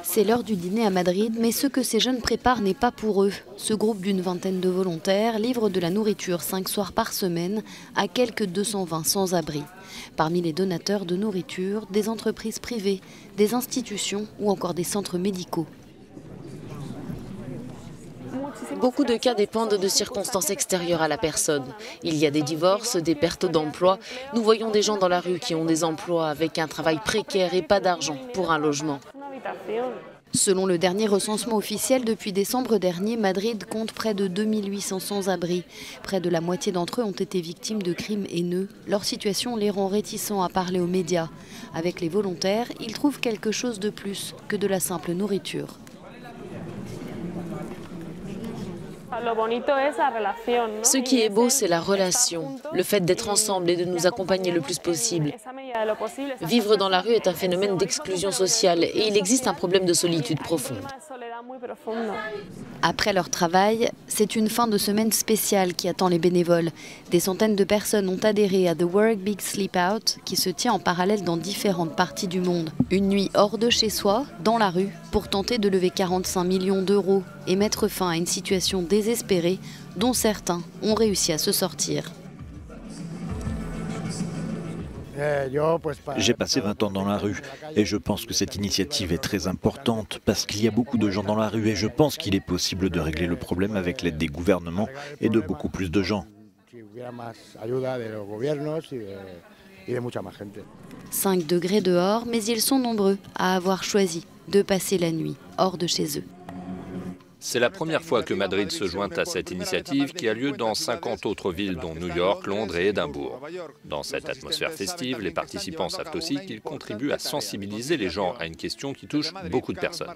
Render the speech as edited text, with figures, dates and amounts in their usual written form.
C'est l'heure du dîner à Madrid, mais ce que ces jeunes préparent n'est pas pour eux. Ce groupe d'une vingtaine de volontaires livre de la nourriture 5 soirs par semaine à quelques 220 sans-abri. Parmi les donateurs de nourriture, des entreprises privées, des institutions ou encore des centres médicaux. Beaucoup de cas dépendent de circonstances extérieures à la personne. Il y a des divorces, des pertes d'emploi. Nous voyons des gens dans la rue qui ont des emplois avec un travail précaire et pas d'argent pour un logement. Selon le dernier recensement officiel, depuis décembre dernier, Madrid compte près de 2800 sans-abri. Près de la moitié d'entre eux ont été victimes de crimes haineux. Leur situation les rend réticents à parler aux médias. Avec les volontaires, ils trouvent quelque chose de plus que de la simple nourriture. Ce qui est beau, c'est la relation, le fait d'être ensemble et de nous accompagner le plus possible. Vivre dans la rue est un phénomène d'exclusion sociale et il existe un problème de solitude profonde. Après leur travail, c'est une fin de semaine spéciale qui attend les bénévoles. Des centaines de personnes ont adhéré à The Work Big Sleep Out, qui se tient en parallèle dans différentes parties du monde. Une nuit hors de chez soi, dans la rue, pour tenter de lever 45 millions d'euros et mettre fin à une situation désespérée dont certains ont réussi à se sortir. J'ai passé 20 ans dans la rue et je pense que cette initiative est très importante parce qu'il y a beaucoup de gens dans la rue et je pense qu'il est possible de régler le problème avec l'aide des gouvernements et de beaucoup plus de gens. 5 degrés dehors, mais ils sont nombreux à avoir choisi de passer la nuit hors de chez eux. C'est la première fois que Madrid se joint à cette initiative qui a lieu dans 50 autres villes dont New York, Londres et Édimbourg. Dans cette atmosphère festive, les participants savent aussi qu'ils contribuent à sensibiliser les gens à une question qui touche beaucoup de personnes.